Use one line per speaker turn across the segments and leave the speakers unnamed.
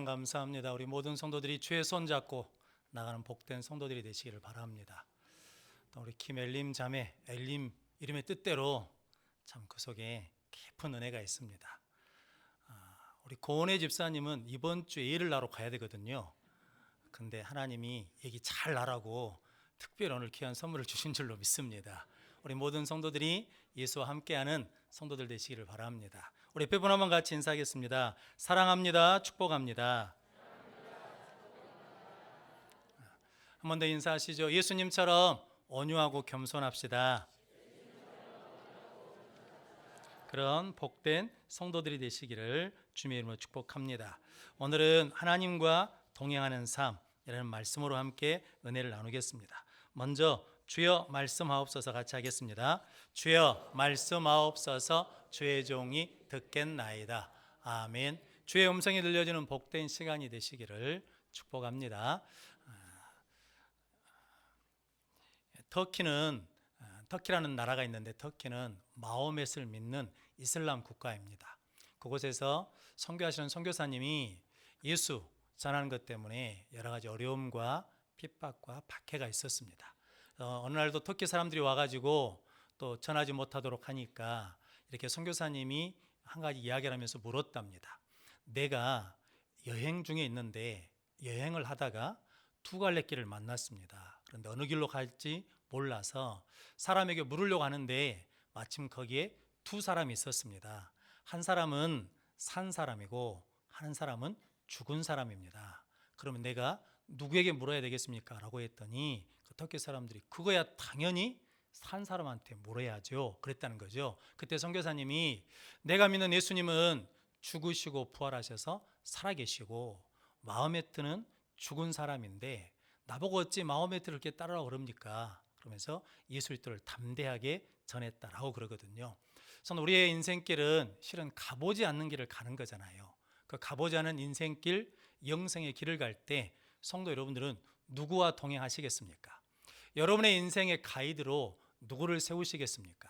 감사합니다. 우리 모든 성도들이 주의 손잡고 나가는 복된 성도들이 되시기를 바랍니다. 또 우리 김엘림 자매, 엘림 이름의 뜻대로 참 그 속에 깊은 은혜가 있습니다. 우리 고은혜 집사님은 이번 주에 예를 나러 가야 되거든요. 근데 하나님이 얘기 잘 나라고 특별히 오늘 귀한 선물을 주신 줄로 믿습니다. 우리 모든 성도들이 예수와 함께하는 성도들 되시기를 바랍니다. 우리 옆에 분 한번 같이 인사하겠습니다. 사랑합니다. 축복합니다. 한 번 더 인사하시죠. 예수님처럼 온유하고 겸손합시다. 그런 복된 성도들이 되시기를 주님의 이름으로 축복합니다. 오늘은 하나님과 동행하는 삶이라는 말씀으로 함께 은혜를 나누겠습니다. 먼저 주여 말씀하옵소서 같이 하겠습니다. 주여 말씀하옵소서 주의 종이 듣겠나이다. 아멘. 주의 음성이 들려지는 복된 시간이 되시기를 축복합니다. 터키라는 나라가 있는데 터키는 마호멧을 믿는 이슬람 국가입니다. 그곳에서 선교하시는 선교사님이 예수 전하는 것 때문에 여러 가지 어려움과 핍박과 박해가 있었습니다. 어느 날도 터키 사람들이 와가지고 또 전하지 못하도록 하니까 이렇게 선교사님이 한 가지 이야기를 하면서 물었답니다. 내가 여행 중에 있는데 여행을 하다가 두 갈래 길을 만났습니다. 그런데 어느 길로 갈지 몰라서 사람에게 물으려고 하는데 마침 거기에 두 사람이 있었습니다. 한 사람은 산 사람이고 한 사람은 죽은 사람입니다. 그러면 내가 누구에게 물어야 되겠습니까? 라고 했더니 그 터키 사람들이 그거야 당연히 산 사람한테 물어야죠. 그랬다는 거죠. 그때 선교사님이 내가 믿는 예수님은 죽으시고 부활하셔서 살아계시고 마호메트는 죽은 사람인데 나보고 어찌 마호메트를 이렇게 따르라고 그럽니까? 그러면서 예수의 뜻을 담대하게 전했다라고 그러거든요. 그래서 우리의 인생길은 실은 가보지 않는 길을 가는 거잖아요. 그 가보지 않은 인생길, 영생의 길을 갈 때 성도 여러분들은 누구와 동행하시겠습니까? 여러분의 인생의 가이드로 누구를 세우시겠습니까?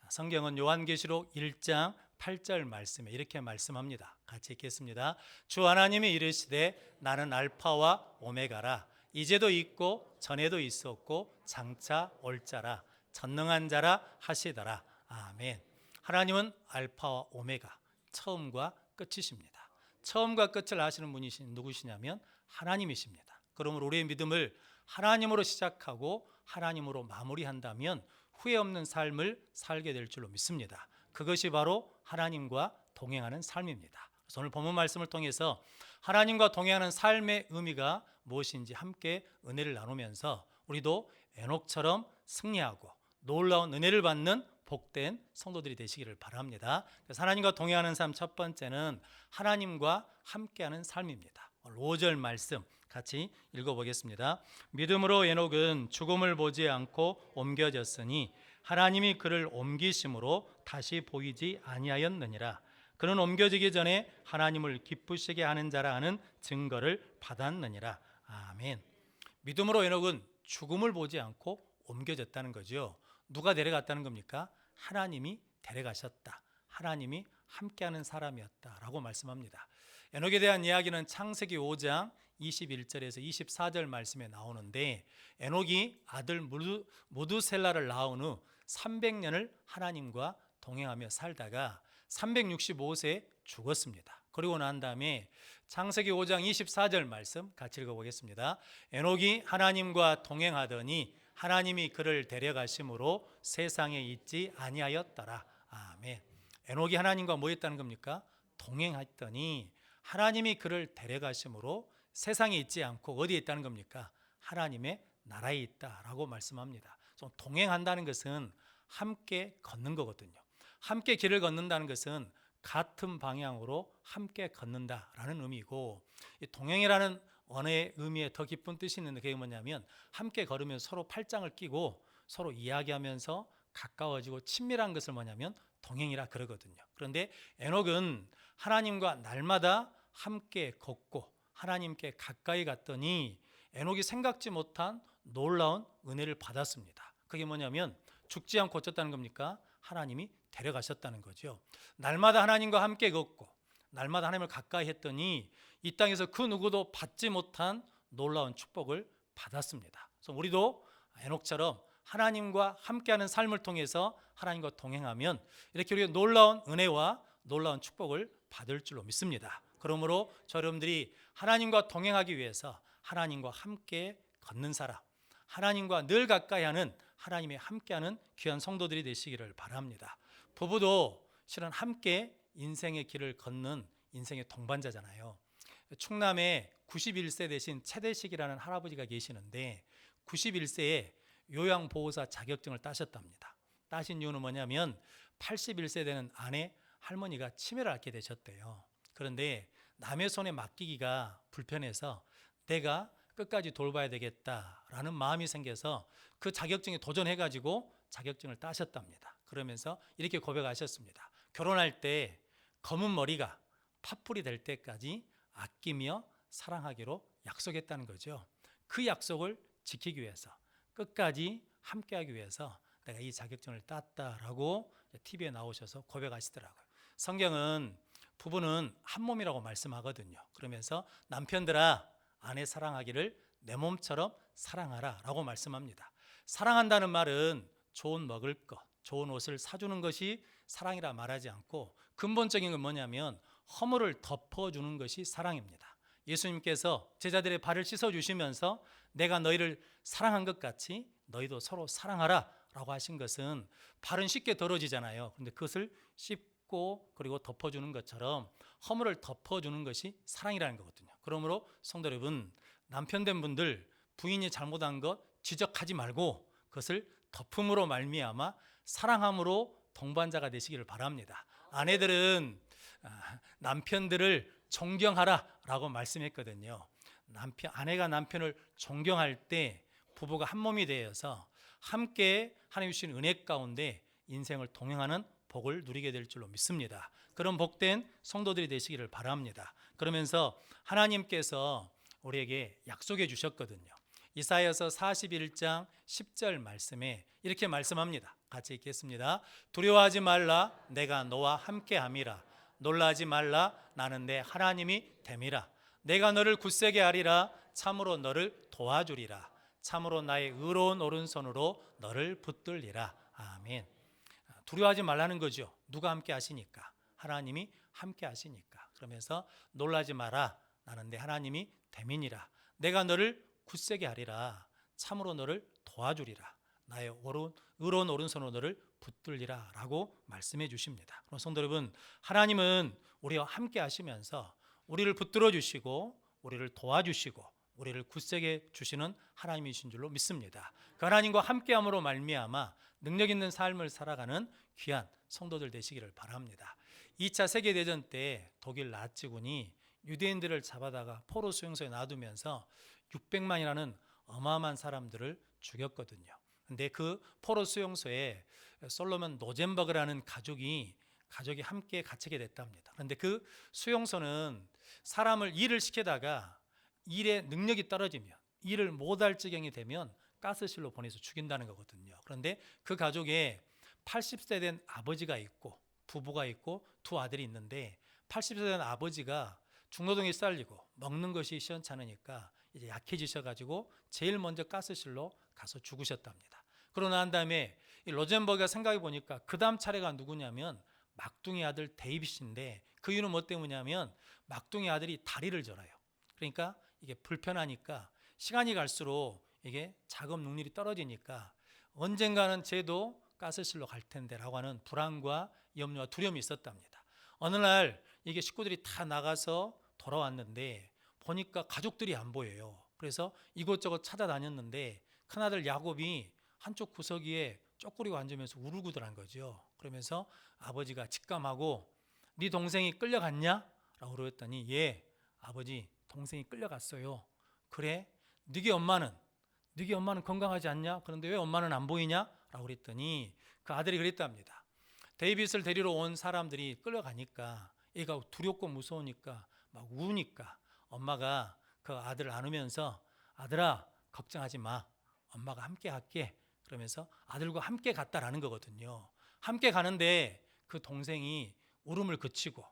성경은 요한계시록 1장 8절 말씀에 이렇게 말씀합니다. 같이 읽겠습니다. 주 하나님이 이르시되 나는 알파와 오메가라. 이제도 있고 전에도 있었고 장차 올 자라. 전능한 자라 하시더라. 아멘. 하나님은 알파와 오메가, 처음과 끝이십니다. 처음과 끝을 아시는 분이 누구시냐면 하나님이십니다. 그러므로 우리의 믿음을 하나님으로 시작하고 하나님으로 마무리한다면 후회 없는 삶을 살게 될 줄로 믿습니다. 그것이 바로 하나님과 동행하는 삶입니다. 그래서 오늘 본문 말씀을 통해서 하나님과 동행하는 삶의 의미가 무엇인지 함께 은혜를 나누면서 우리도 에녹처럼 승리하고 놀라운 은혜를 받는 복된 성도들이 되시기를 바랍니다. 그래서 하나님과 동행하는 삶 첫 번째는 하나님과 함께하는 삶입니다. 5절 말씀 같이 읽어보겠습니다. 믿음으로 에녹은 죽음을 보지 않고 옮겨졌으니 하나님이 그를 옮기심으로 다시 보이지 아니하였느니라. 그는 옮겨지기 전에 하나님을 기쁘시게 하는 자라 하는 증거를 받았느니라. 아멘. 믿음으로 에녹은 죽음을 보지 않고 옮겨졌다는 거죠. 누가 데려갔다는 겁니까? 하나님이 데려가셨다. 하나님이 함께하는 사람이었다라고 말씀합니다. 에녹에 대한 이야기는 창세기 5장 21절에서 24절 말씀에 나오는데 에녹이 아들 무두셀라를 낳은 후 300년을 하나님과 동행하며 살다가 365세에 죽었습니다. 그리고 난 다음에 창세기 5장 24절 말씀 같이 읽어보겠습니다. 에녹이 하나님과 동행하더니 하나님이 그를 데려가심으로 세상에 있지 아니하였더라. 아멘. 에녹이 하나님과 뭐 했다는 겁니까? 동행했더니 하나님이 그를 데려가심으로 세상에 있지 않고 어디에 있다는 겁니까? 하나님의 나라에 있다라고 말씀합니다. 동행한다는 것은 함께 걷는 거거든요. 함께 길을 걷는다는 것은 같은 방향으로 함께 걷는다라는 의미고, 이 동행이라는 언어의 의미에 더 깊은 뜻이 있는데 그게 뭐냐면 함께 걸으면 서로 팔짱을 끼고 서로 이야기하면서 가까워지고 친밀한 것을 뭐냐면 동행이라 그러거든요. 그런데 에녹은 하나님과 날마다 함께 걷고 하나님께 가까이 갔더니 에녹이 생각지 못한 놀라운 은혜를 받았습니다. 그게 뭐냐면 죽지 않고 어쩌다는 겁니까? 하나님이 데려가셨다는 거죠. 날마다 하나님과 함께 걷고 날마다 하나님을 가까이 했더니 이 땅에서 그 누구도 받지 못한 놀라운 축복을 받았습니다. 그래서 우리도 에녹처럼 하나님과 함께하는 삶을 통해서 하나님과 동행하면 이렇게 우리가 놀라운 은혜와 놀라운 축복을 받을 줄로 믿습니다. 그러므로 저 여러분들이 하나님과 동행하기 위해서 하나님과 함께 걷는 사람, 하나님과 늘 가까이 하는 하나님의 함께하는 귀한 성도들이 되시기를 바랍니다. 부부도 실은 함께 인생의 길을 걷는 인생의 동반자잖아요. 충남에 91세 되신 최대식이라는 할아버지가 계시는데 91세에 요양보호사 자격증을 따셨답니다. 따신 이유는 뭐냐면 81세 되는 아내 할머니가 치매를 앓게 되셨대요. 그런데 남의 손에 맡기기가 불편해서 내가 끝까지 돌봐야 되겠다라는 마음이 생겨서 그 자격증에 도전해가지고 자격증을 따셨답니다. 그러면서 이렇게 고백하셨습니다. 결혼할 때 검은 머리가 팥불이 될 때까지 아끼며 사랑하기로 약속했다는 거죠. 그 약속을 지키기 위해서 끝까지 함께하기 위해서 내가 이 자격증을 땄다라고 TV에 나오셔서 고백하시더라고요. 성경은 부부는 한 몸이라고 말씀하거든요. 그러면서 남편들아 아내 사랑하기를 내 몸처럼 사랑하라 라고 말씀합니다. 사랑한다는 말은 좋은 먹을 것, 좋은 옷을 사주는 것이 사랑이라 말하지 않고 근본적인 건 뭐냐면 허물을 덮어주는 것이 사랑입니다. 예수님께서 제자들의 발을 씻어주시면서 내가 너희를 사랑한 것 같이 너희도 서로 사랑하라 라고 하신 것은 발은 쉽게 더러지잖아요. 그런데 그것을 씻고 그리고 덮어주는 것처럼 허물을 덮어주는 것이 사랑이라는 거거든요. 그러므로 성도 여러분, 남편 된 분들 부인이 잘못한 것 지적하지 말고 그것을 덮음으로 말미암아 사랑함으로 동반자가 되시기를 바랍니다. 아내들은 남편들을 존경하라라고 말씀했거든요. 아내가 남편을 존경할 때 부부가 한 몸이 되어서 함께 하나님 주신 은혜 가운데 인생을 동행하는 복을 누리게 될 줄로 믿습니다. 그런 복된 성도들이 되시기를 바랍니다. 그러면서 하나님께서 우리에게 약속해 주셨거든요. 이사야서 41장 10절 말씀에 이렇게 말씀합니다. 같이 읽겠습니다. 두려워하지 말라 내가 너와 함께함이라. 놀라지 말라 나는 내 하나님이 됨이라. 내가 너를 굳세게 하리라. 참으로 너를 도와주리라. 참으로 나의 의로운 오른손으로 너를 붙들리라. 아멘. 두려워하지 말라는 거죠. 누가 함께 하시니까? 하나님이 함께 하시니까. 그러면서 놀라지 마라. 나는 내 하나님이 됨이니라. 내가 너를 굳세게 하리라. 참으로 너를 도와주리라. 나의 의로운 오른손으로 너를 붙들리라 라고 말씀해 주십니다. 그럼 성도 여러분, 하나님은 우리와 함께 하시면서 우리를 붙들어 주시고 우리를 도와주시고 우리를 굳세게 주시는 하나님이신 줄로 믿습니다. 그 하나님과 함께함으로 말미암아 능력 있는 삶을 살아가는 귀한 성도들 되시기를 바랍니다. 2차 세계대전 때 독일 나치군이 유대인들을 잡아다가 포로 수용소에 놔두면서 600만이라는 어마어마한 사람들을 죽였거든요. 근데 그 포로 수용소에 솔로몬 노젠버그라는 가족이 함께 갇히게 됐답니다. 그런데 그 수용소는 사람을 일을 시키다가 일의 능력이 떨어지면 일을 못할 지경이 되면 가스실로 보내서 죽인다는 거거든요. 그런데 그 가족에 80세 된 아버지가 있고 부부가 있고 두 아들이 있는데 80세 된 아버지가 중노동에 시달리고 먹는 것이 시원찮으니까 이제 약해지셔가지고 제일 먼저 가스실로 가서 죽으셨답니다. 그러고 난 다음에 이 로젠버그가 생각해 보니까 그 다음 차례가 누구냐면 막둥이 아들 데이빗인데 그 이유는 뭐 때문이냐면 막둥이 아들이 다리를 절어요. 그러니까 이게 불편하니까 시간이 갈수록 이게 작업 능률이 떨어지니까 언젠가는 쟤도 가스실로 갈 텐데라고 하는 불안과 염려와 두려움이 있었답니다. 어느 날 이게 식구들이 다 나가서 돌아왔는데 보니까 가족들이 안 보여요. 그래서 이곳저곳 찾아다녔는데 큰아들 야곱이 한쪽 구석이에 쪼그리고 앉으면서 우르구들한 거죠. 그러면서 아버지가 직감하고 네 동생이 끌려갔냐? 라고 그랬더니 예, 아버지 동생이 끌려갔어요. 그래? 네게 엄마는 건강하지 않냐? 그런데 왜 엄마는 안 보이냐? 라고 그랬더니 그 아들이 그랬답니다. 데이빗을 데리러 온 사람들이 끌려가니까 얘가 두렵고 무서우니까 막 우니까 엄마가 그 아들을 안으면서 아들아 걱정하지 마. 엄마가 함께 할게. 그러면서 아들과 함께 갔다라는 거거든요. 함께 가는데 그 동생이 울음을 그치고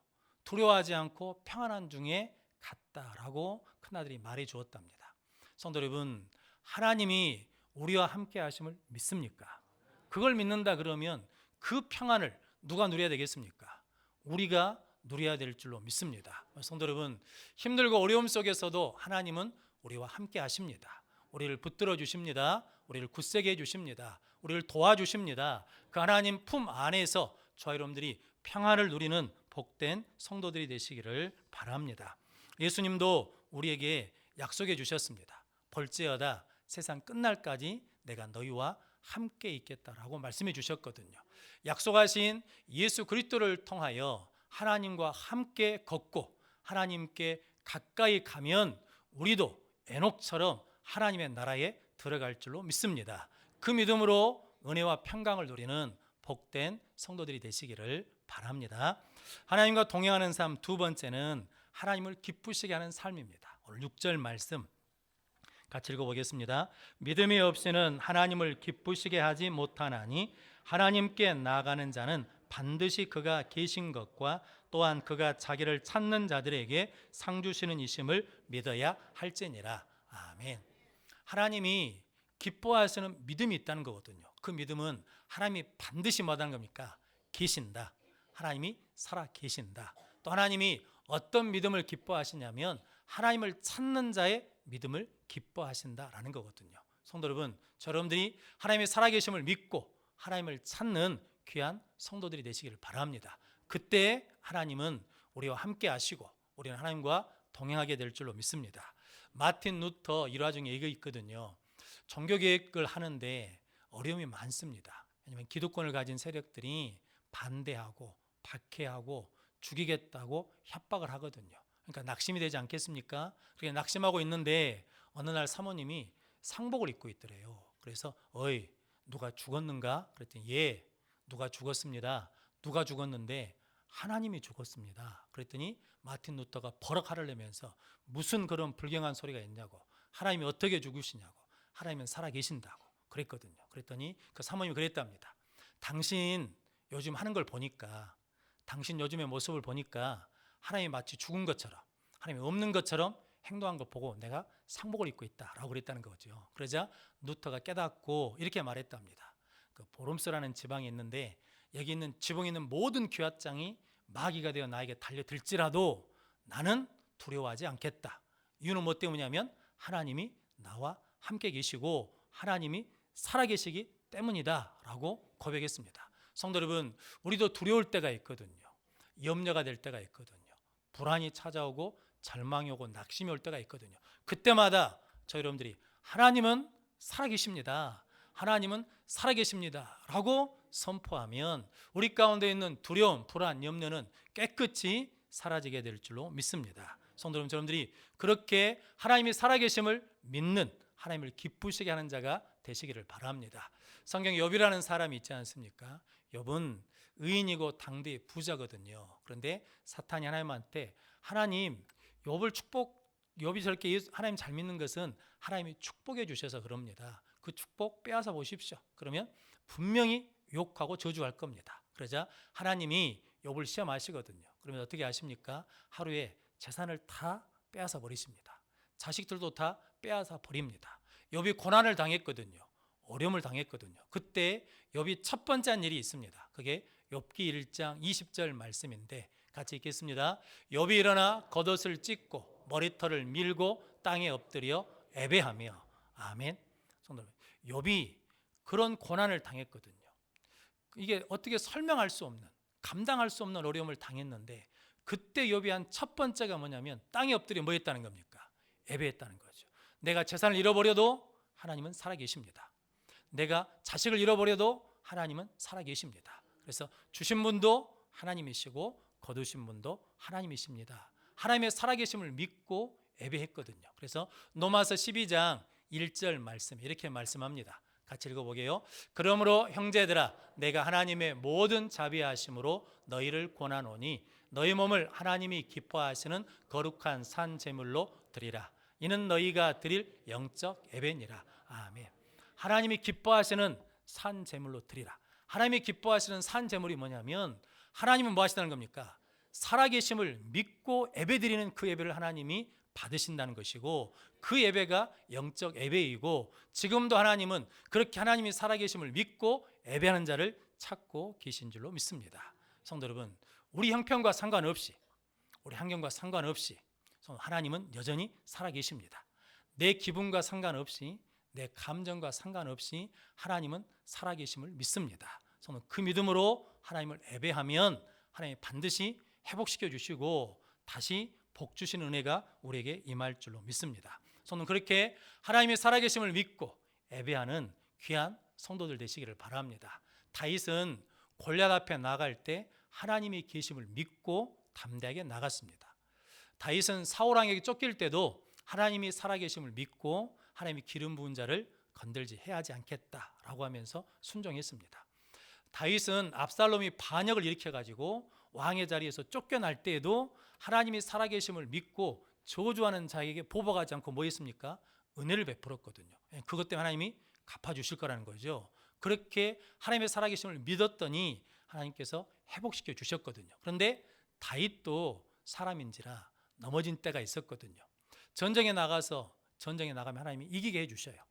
두려워하지 않고 평안한 중에 갔다라고 큰아들이 말해 주었답니다. 성도 여러분, 하나님이 우리와 함께 하심을 믿습니까? 그걸 믿는다 그러면 그 평안을 누가 누려야 되겠습니까? 우리가 누려야 될 줄로 믿습니다. 성도 여러분, 힘들고 어려움 속에서도 하나님은 우리와 함께 하십니다. 우리를 붙들어 주십니다. 우리를 굳세게 해 주십니다. 우리를 도와주십니다. 그 하나님 품 안에서 저와 여러분들이 평안을 누리는 복된 성도들이 되시기를 바랍니다. 예수님도 우리에게 약속해 주셨습니다. 볼지어다 세상 끝날까지 내가 너희와 함께 있겠다라고 말씀해 주셨거든요. 약속하신 예수 그리스도를 통하여 하나님과 함께 걷고 하나님께 가까이 가면 우리도 에녹처럼 하나님의 나라에 들어갈 줄로 믿습니다. 그 믿음으로 은혜와 평강을 누리는 복된 성도들이 되시기를 바랍니다. 하나님과 동행하는 삶 두 번째는 하나님을 기쁘시게 하는 삶입니다. 오늘 6절 말씀 같이 읽어보겠습니다. 믿음이 없이는 하나님을 기쁘시게 하지 못하나니 하나님께 나아가는 자는 반드시 그가 계신 것과 또한 그가 자기를 찾는 자들에게 상 주시는 이심을 믿어야 할지니라. 아멘. 하나님이 기뻐하시는 믿음이 있다는 거거든요. 그 믿음은 하나님이 반드시 뭐하는 겁니까? 계신다. 하나님이 살아 계신다. 또 하나님이 어떤 믿음을 기뻐하시냐면 하나님을 찾는 자의 믿음을 기뻐하신다라는 거거든요. 성도 여러분, 여러분들이 하나님의 살아계심을 믿고 하나님을 찾는 귀한 성도들이 되시기를 바랍니다. 그때 하나님은 우리와 함께 하시고 우리는 하나님과 동행하게 될 줄로 믿습니다. 마틴 루터 일화 중에 이거 있거든요. 종교개혁을 하는데 어려움이 많습니다. 왜냐하면 기득권을 가진 세력들이 반대하고 박해하고 죽이겠다고 협박을 하거든요. 그러니까 낙심이 되지 않겠습니까? 그렇게 낙심하고 있는데 어느 날 사모님이 상복을 입고 있더래요. 그래서 어이 누가 죽었는가? 그랬더니 예 누가 죽었습니다. 누가 죽었는데 하나님이 죽었습니다. 그랬더니 마틴 루터가 버럭 화를 내면서 무슨 그런 불경한 소리가 있냐고, 하나님이 어떻게 죽으시냐고, 하나님은 살아계신다고 그랬거든요. 그랬더니 그 사모님이 그랬답니다. 당신 요즘 하는 걸 보니까, 당신 요즘의 모습을 보니까 하나님이 마치 죽은 것처럼, 하나님이 없는 것처럼 행동한 거 보고 내가 상복을 입고 있다라고 그랬다는 거죠. 그러자 루터가 깨닫고 이렇게 말했답니다. 그 보름스라는 지방이 있는데 여기 있는 지붕에 있는 모든 귀화장이 마귀가 되어 나에게 달려들지라도 나는 두려워하지 않겠다. 이유는 뭐 때문이냐면 하나님이 나와 함께 계시고 하나님이 살아계시기 때문이다 라고 고백했습니다. 성도 여러분, 우리도 두려울 때가 있거든요. 염려가 될 때가 있거든요. 불안이 찾아오고 절망이 오고 낙심이 올 때가 있거든요. 그때마다 저희 여러분들이 하나님은 살아계십니다. 하나님은 살아계십니다 라고 선포하면 우리 가운데 있는 두려움, 불안, 염려는 깨끗이 사라지게 될 줄로 믿습니다. 성도 여러분, 여러분들이 그렇게 하나님이 살아계심을 믿는, 하나님을 기쁘시게 하는 자가 되시기를 바랍니다. 성경에 욥이라는 사람이 있지 않습니까? 욥은 의인이고 당대의 부자거든요. 그런데 사탄이 하나님한테 하나님 욥이 저렇게 하나님 잘 믿는 것은 하나님이 축복해 주셔서 그럽니다. 그 축복 빼앗아 보십시오. 그러면 분명히 욕하고 저주할 겁니다. 그러자 하나님이 욥을 시험하시거든요. 그러면 어떻게 하십니까? 하루에 재산을 다 빼앗아 버리십니다. 자식들도 다 빼앗아 버립니다. 욥이 고난을 당했거든요. 어려움을 당했거든요. 그때 욥이 첫 번째 한 일이 있습니다. 그게 욥기 1장 20절 말씀인데 같이 읽겠습니다. 욥이 일어나 겉옷을 찢고 머리털을 밀고 땅에 엎드려 애배하며. 아멘. 성도 여러분, 욥이 그런 고난을 당했거든요. 이게 어떻게 설명할 수 없는, 감당할 수 없는 어려움을 당했는데 그때 욥이 한 첫 번째가 뭐냐면 땅에 엎드려 뭐 했다는 겁니까? 애배했다는 거죠. 내가 재산을 잃어버려도 하나님은 살아계십니다. 내가 자식을 잃어버려도 하나님은 살아계십니다. 그래서 주신 분도 하나님이시고 거두신 분도 하나님이십니다. 하나님의 살아계심을 믿고 애배했거든요. 그래서 로마서 12장 1절 말씀 이렇게 말씀합니다. 같이 읽어보게요. 그러므로 형제들아 내가 하나님의 모든 자비하심으로 너희를 권하노니 너희 몸을 하나님이 기뻐하시는 거룩한 산 제물로 드리라. 이는 너희가 드릴 영적 예배니라. 아멘. 하나님이 기뻐하시는 산 제물로 드리라. 하나님이 기뻐하시는 산 제물이 뭐냐면 하나님은 뭐 하시다는 겁니까? 살아계심을 믿고 예배드리는 그 예배를 하나님이 받으신다는 것이고, 그 예배가 영적 예배이고, 지금도 하나님은 그렇게 하나님이 살아계심을 믿고 예배하는 자를 찾고 계신 줄로 믿습니다. 성도 여러분, 우리 형편과 상관없이, 우리 환경과 상관없이 하나님은 여전히 살아계십니다. 내 기분과 상관없이, 내 감정과 상관없이 하나님은 살아계심을 믿습니다. 저는 그 믿음으로 하나님을 예배하면 하나님이 반드시 회복시켜 주시고 다시 복 주시는 은혜가 우리에게 임할 줄로 믿습니다. 저는 그렇게 하나님의 살아계심을 믿고 예배하는 귀한 성도들 되시기를 바랍니다. 다윗은 골리앗 앞에 나갈 때 하나님의 계심을 믿고 담대하게 나갔습니다. 다윗은 사울 왕에게 쫓길 때도 하나님이 살아계심을 믿고 하나님이 기름 부은 자를 건들지 해하지 않겠다라고 하면서 순종했습니다. 다윗은 압살롬이 반역을 일으켜가지고 왕의 자리에서 쫓겨날 때에도 하나님이 살아계심을 믿고 저주하는 자에게 보복하지 않고 뭐 했습니까? 은혜를 베풀었거든요. 그것 때문에 하나님이 갚아주실 거라는 거죠. 그렇게 하나님의 살아계심을 믿었더니 하나님께서 회복시켜 주셨거든요. 그런데 다윗도 사람인지라 넘어진 때가 있었거든요. 전쟁에 나가면 하나님이 이기게 해주셔요.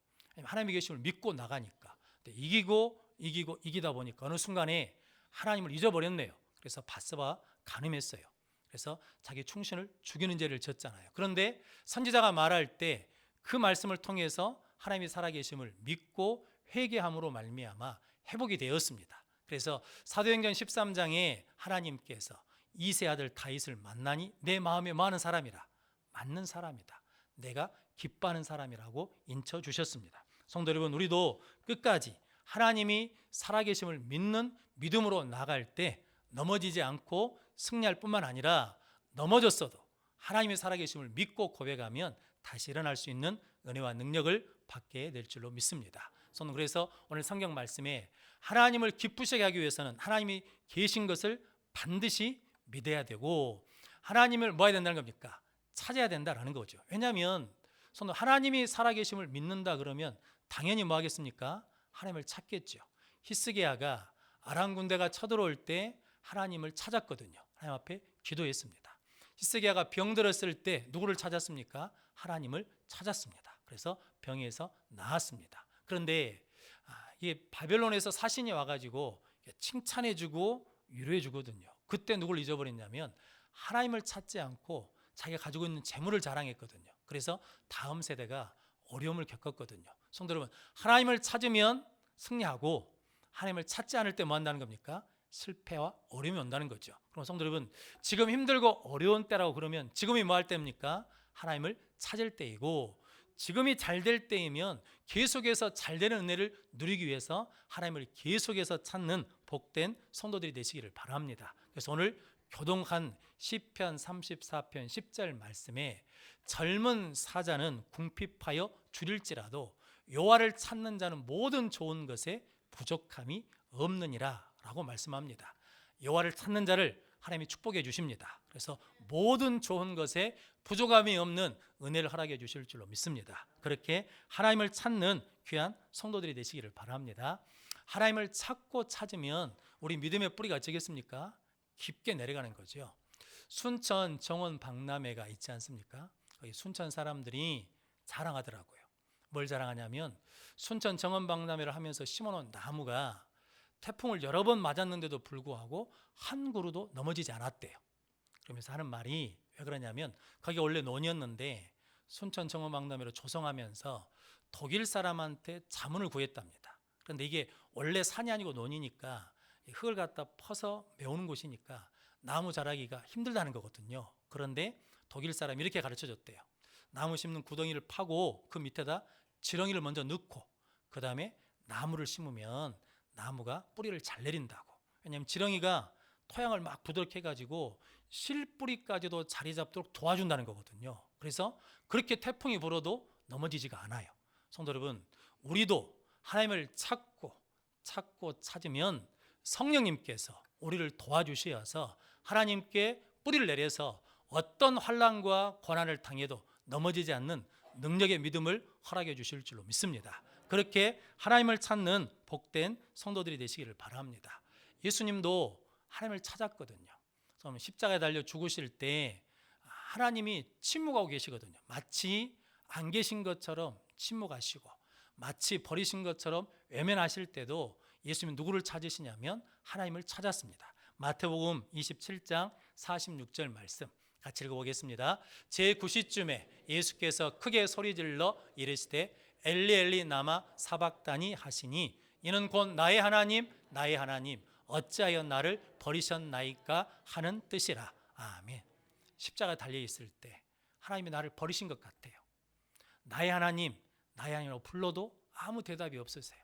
하나님의 계심을 믿고 나가니까. 이기다 보니까 어느 순간에 하나님을 잊어버렸네요. 그래서 바스바 간음했어요. 그래서 자기 충신을 죽이는 죄를 졌잖아요. 그런데 선지자가 말할 때 그 말씀을 통해서 하나님이 살아계심을 믿고 회개함으로 말미암아 회복이 되었습니다. 그래서 사도행전 13장에 하나님께서 이세 아들 다윗을 만나니 내 마음에 많은 사람이라, 맞는 사람이다, 내가 기뻐하는 사람이라고 인쳐 주셨습니다. 성도 여러분, 우리도 끝까지 하나님이 살아계심을 믿는 믿음으로 나갈 때 넘어지지 않고 승리할 뿐만 아니라 넘어졌어도 하나님의 살아계심을 믿고 고백하면 다시 일어날 수 있는 은혜와 능력을 받게 될 줄로 믿습니다. 저는 그래서 오늘 성경 말씀에 하나님을 기쁘시게 하기 위해서는 하나님이 계신 것을 반드시 믿어야 되고, 하나님을 뭐 해야 된다는 겁니까? 찾아야 된다라는 거죠. 왜냐하면 하나님이 살아계심을 믿는다 그러면 당연히 뭐 하겠습니까? 하나님을 찾겠죠. 히스기야가 아람 군대가 쳐들어올 때 하나님을 찾았거든요. 하나님 앞에 기도했습니다. 히스기야가 병들었을 때 누구를 찾았습니까? 하나님을 찾았습니다. 그래서 병에서 나았습니다. 그런데 이게 바벨론에서 사신이 와가지고 칭찬해주고 위로해주거든요. 그때 누굴 잊어버렸냐면 하나님을 찾지 않고 자기가 가지고 있는 재물을 자랑했거든요. 그래서 다음 세대가 어려움을 겪었거든요. 성도 여러분, 하나님을 찾으면 승리하고 하나님을 찾지 않을 때 뭐 한다는 겁니까? 실패와 어려움이 온다는 거죠. 그럼 성도 여러분, 지금 힘들고 어려운 때라고 그러면 지금이 뭐 할 때입니까? 하나님을 찾을 때이고, 지금이 잘 될 때이면 계속해서 잘 되는 은혜를 누리기 위해서 하나님을 계속해서 찾는 복된 성도들이 되시기를 바랍니다. 그래서 오늘 교동한 시편 34편 10절 말씀에 젊은 사자는 궁핍하여 줄일지라도 여호와를 찾는 자는 모든 좋은 것에 부족함이 없느니라 라고 말씀합니다. 여호와를 찾는 자를 하나님이 축복해 주십니다. 그래서 모든 좋은 것에 부족함이 없는 은혜를 허락해 주실 줄로 믿습니다. 그렇게 하나님을 찾는 귀한 성도들이 되시기를 바랍니다. 하나님을 찾고 찾으면 우리 믿음의 뿌리가 어쩌겠습니까? 깊게 내려가는 거죠. 순천 정원 박람회가 있지 않습니까? 거기 순천 사람들이 자랑하더라고요. 뭘 자랑하냐면 순천 정원 박람회를 하면서 심어놓은 나무가 태풍을 여러 번 맞았는데도 불구하고 한 그루도 넘어지지 않았대요. 그러면서 하는 말이 왜 그러냐면 거기가 원래 논이었는데 순천 정원 박람회로 조성하면서 독일 사람한테 자문을 구했답니다. 그런데 이게 원래 산이 아니고 논이니까 흙을 갖다 퍼서 메우는 곳이니까 나무 자라기가 힘들다는 거거든요. 그런데 독일 사람이 이렇게 가르쳐줬대요. 나무 심는 구덩이를 파고 그 밑에다 지렁이를 먼저 넣고 그 다음에 나무를 심으면 나무가 뿌리를 잘 내린다고. 왜냐하면 지렁이가 토양을 막 부드럽게 해가지고 실뿌리까지도 자리 잡도록 도와준다는 거거든요. 그래서 그렇게 태풍이 불어도 넘어지지가 않아요. 성도 여러분, 우리도 하나님을 찾으면 성령님께서 우리를 도와주셔서 하나님께 뿌리를 내려서 어떤 환난과 고난을 당해도 넘어지지 않는 능력의 믿음을 허락해 주실 줄로 믿습니다. 그렇게 하나님을 찾는 복된 성도들이 되시기를 바랍니다. 예수님도 하나님을 찾았거든요. 십자가에 달려 죽으실 때 하나님이 침묵하고 계시거든요. 마치 안 계신 것처럼 침묵하시고 마치 버리신 것처럼 외면하실 때도 예수님은 누구를 찾으시냐면 하나님을 찾았습니다. 마태복음 27장 46절 말씀 같이 읽어보겠습니다. 제9시쯤에 예수께서 크게 소리질러 이르시되 엘리 엘리 나마 사박다니 하시니 이는 곧 나의 하나님 나의 하나님 어찌하여 나를 버리셨나이까 하는 뜻이라. 아멘. 십자가 달려있을 때 하나님이 나를 버리신 것 같아요. 나의 하나님 나의 하나님이라고 불러도 아무 대답이 없으세요.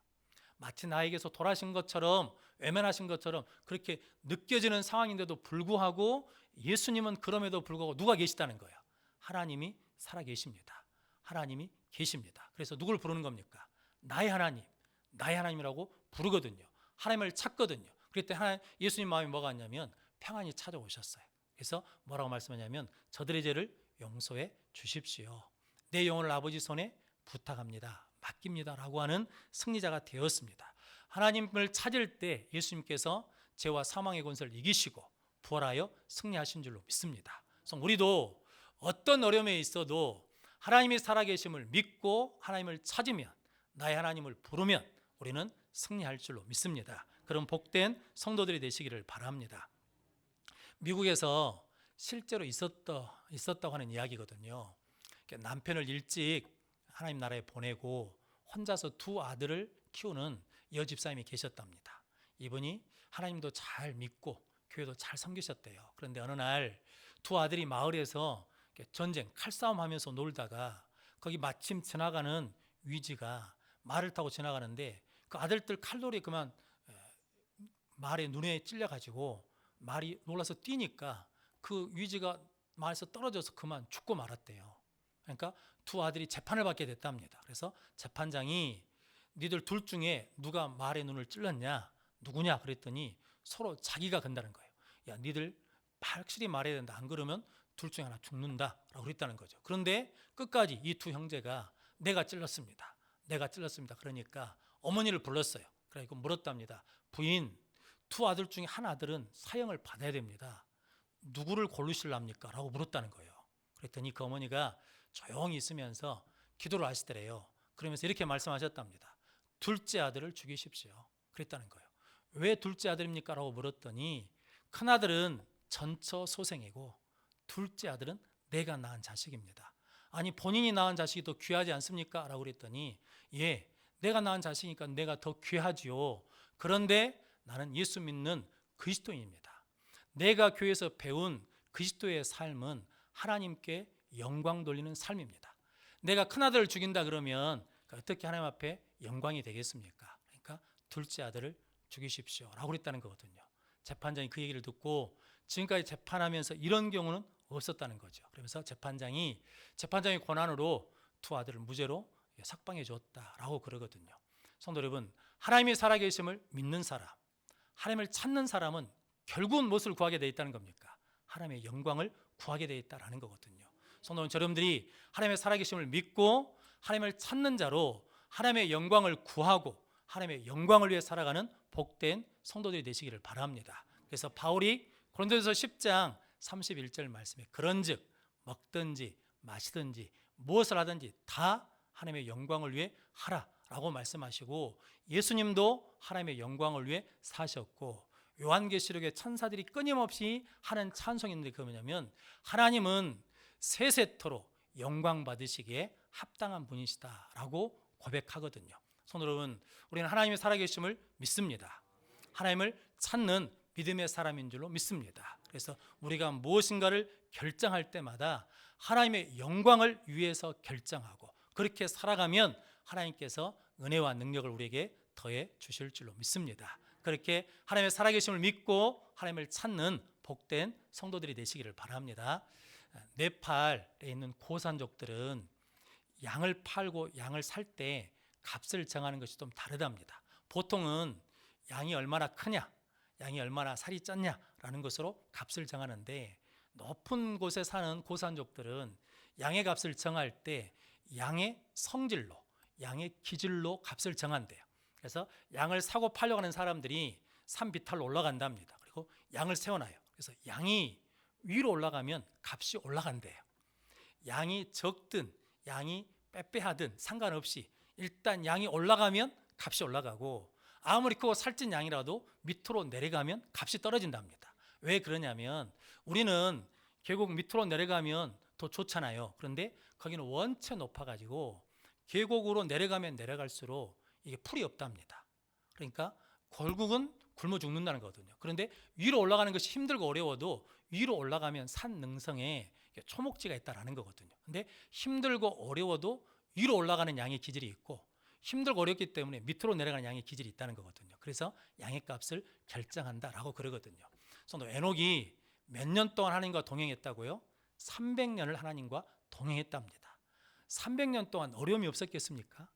마치 나에게서 돌아가신 것처럼 외면하신 것처럼 그렇게 느껴지는 상황인데도 불구하고 예수님은 그럼에도 불구하고 누가 계시다는 거예요. 하나님이 살아계십니다. 하나님이 계십니다. 그래서 누구를 부르는 겁니까? 나의 하나님, 나의 하나님이라고 부르거든요. 하나님을 찾거든요. 그때 예수님 마음이 뭐가 있냐면 평안히 찾아오셨어요. 그래서 뭐라고 말씀하냐면 저들의 죄를 용서해 주십시오. 내 영혼을 아버지 손에 부탁합니다. 맡깁니다. 라고 하는 승리자가 되었습니다. 하나님을 찾을 때 예수님께서 죄와 사망의 권세를 이기시고 부활하여 승리하신 줄로 믿습니다. 그래서 우리도 어떤 어려움에 있어도 하나님이 살아계심을 믿고 하나님을 찾으면 나의 하나님을 부르면 우리는 승리할 줄로 믿습니다. 그런 복된 성도들이 되시기를 바랍니다. 미국에서 실제로 있었다고 하는 이야기거든요. 남편을 일찍 하나님 나라에 보내고 혼자서 두 아들을 키우는 여집사님이 계셨답니다. 이분이 하나님도 잘 믿고 교회도 잘 섬기셨대요. 그런데 어느 날 두 아들이 마을에서 전쟁, 칼싸움 하면서 놀다가 거기 마침 지나가는 위지가 말을 타고 지나가는데 그 아들들 칼돌이 그만 말의 눈에 찔려가지고 말이 놀라서 뛰니까 그 위지가 말에서 떨어져서 그만 죽고 말았대요. 그러니까 두 아들이 재판을 받게 됐답니다. 그래서 재판장이 니들 둘 중에 누가 말의 눈을 찔렀냐? 누구냐? 그랬더니 서로 자기가 건다는 거예요. 야, 니들 확실히 말해야 된다. 안 그러면 둘 중에 하나 죽는다. 라고 그랬다는 거죠. 그런데 끝까지 이 두 형제가 내가 찔렀습니다. 내가 찔렀습니다. 그러니까 어머니를 불렀어요. 그래서 물었답니다. 부인, 두 아들 중에 한 아들은 사형을 받아야 됩니다. 누구를 고르실랍니까? 라고 물었다는 거예요. 그랬더니 그 어머니가 조용히 있으면서 기도를 하시더래요. 그러면서 이렇게 말씀하셨답니다. 둘째 아들을 죽이십시오. 그랬다는 거예요. 왜 둘째 아들입니까? 라고 물었더니 큰아들은 전처소생이고 둘째 아들은 내가 낳은 자식입니다. 아니 본인이 낳은 자식이 더 귀하지 않습니까? 라고 그랬더니 예, 내가 낳은 자식이니까 내가 더 귀하지요. 그런데 나는 예수 믿는 그리스도인입니다. 내가 교회에서 배운 그리스도의 삶은 하나님께 영광 돌리는 삶입니다. 내가 큰아들을 죽인다 그러면 어떻게 하나님 앞에 영광이 되겠습니까? 그러니까 둘째 아들을 죽이십시오 라고 그랬다는 거거든요. 재판장이 그 얘기를 듣고 지금까지 재판하면서 이런 경우는 없었다는 거죠. 그러면서 재판장이 권한으로 두 아들을 무죄로 석방해 줬다라고 그러거든요. 성도 여러분, 하나님이 살아계심을 믿는 사람, 하나님을 찾는 사람은 결국은 무엇을 구하게 되어 있다는 겁니까? 하나님의 영광을 구하게 되어 있다는 거거든요. 성도 여러분, 여러분들이 하나님의 살아계심을 믿고 하나님을 찾는 자로 하나님의 영광을 구하고 하나님의 영광을 위해 살아가는 복된 성도들이 되시기를 바랍니다. 그래서 바울이 고린도전서 10장 31절 말씀에 그런즉 먹든지 마시든지 무엇을 하든지 다 하나님의 영광을 위해 하라라고 말씀하시고 예수님도 하나님의 영광을 위해 사셨고 요한계시록에 천사들이 끊임없이 하는 찬송이 있는데 그게 뭐냐면 하나님은 세세토록 영광 받으시기에 합당한 분이시다라고 고백하거든요. 성도 여러분, 우리는 하나님의 살아계심을 믿습니다. 하나님을 찾는 믿음의 사람인 줄로 믿습니다. 그래서 우리가 무엇인가를 결정할 때마다 하나님의 영광을 위해서 결정하고 그렇게 살아가면 하나님께서 은혜와 능력을 우리에게 더해 주실 줄로 믿습니다. 그렇게 하나님의 살아계심을 믿고 하나님을 찾는 복된 성도들이 되시기를 바랍니다. 네팔에 있는 고산족들은 양을 팔고 양을 살 때 값을 정하는 것이 좀 다르답니다. 보통은 양이 얼마나 크냐, 양이 얼마나 살이 쪘냐라는 것으로 값을 정하는데 높은 곳에 사는 고산족들은 양의 값을 정할 때 양의 성질로, 양의 기질로 값을 정한대요. 그래서 양을 사고 팔려고 하는 사람들이 산 비탈로 올라간답니다. 그리고 양을 세워놔요. 그래서 양이 위로 올라가면 값이 올라간대요. 양이 적든 양이 빼빼하든 상관없이 일단 양이 올라가면 값이 올라가고, 아무리 크고 살찐 양이라도 밑으로 내려가면 값이 떨어진답니다. 왜 그러냐면 우리는 계곡 밑으로 내려가면 더 좋잖아요. 그런데 거기는 원체 높아가지고 계곡으로 내려가면 내려갈수록 이게 풀이 없답니다. 그러니까 결국은 굶어 죽는다는 거거든요. 그런데 위로 올라가는 것이 힘들고 어려워도 위로 올라가면 산 능성에 초목지가 있다라는 거거든요. 근데 힘들고 어려워도 위로 올라가는 양의 기질이 있고, 힘들고 어렵기 때문에 밑으로 내려가는 양의 기질이 있다는 거거든요. 그래서 양의 값을 결정한다라고 그러거든요. 성도 에녹이 몇 년 동안 하나님과 동행했다고요? 300년을 하나님과 동행했답니다. 300년 동안 어려움이 없었겠습니까?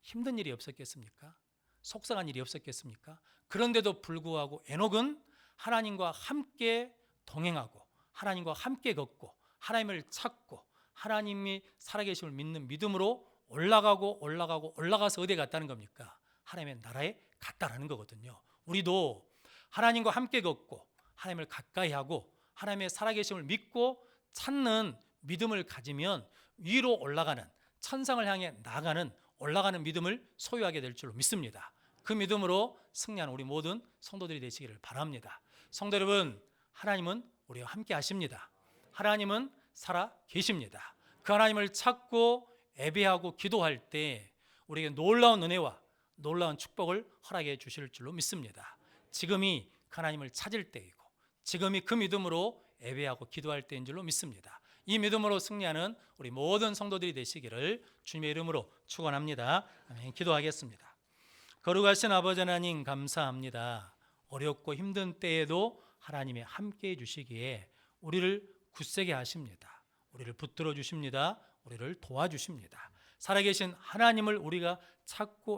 힘든 일이 없었겠습니까? 속상한 일이 없었겠습니까? 그런데도 불구하고 에녹은 하나님과 함께 동행하고 하나님과 함께 걷고 하나님을 찾고 하나님이 살아계심을 믿는 믿음으로 올라가서 어디에 갔다는 겁니까? 하나님의 나라에 갔다라는 거거든요. 우리도 하나님과 함께 걷고 하나님을 가까이 하고 하나님의 살아계심을 믿고 찾는 믿음을 가지면 위로 올라가는, 천상을 향해 나가는 올라가는 믿음을 소유하게 될 줄로 믿습니다. 그 믿음으로 승리하는 우리 모든 성도들이 되시기를 바랍니다. 성도 여러분, 하나님은 우리와 함께 하십니다. 하나님은 살아 계십니다. 그 하나님을 찾고 예배하고 기도할 때 우리에게 놀라운 은혜와 놀라운 축복을 허락해 주실 줄로 믿습니다. 지금이 그 하나님을 찾을 때이고 지금이 그 믿음으로 예배하고 기도할 때인 줄로 믿습니다. 이 믿음으로 승리하는 우리 모든 성도들이 되시기를 주님의 이름으로 축원합니다. 아멘. 기도하겠습니다. 거룩하신 아버지 하나님, 감사합니다. 어렵고 힘든 때에도 하나님이 함께해 주시기에 우리를 굳세게 하십니다. 우리를 붙들어 주십니다. 우리를 도와주십니다. 살아계신 하나님을 우리가 찾고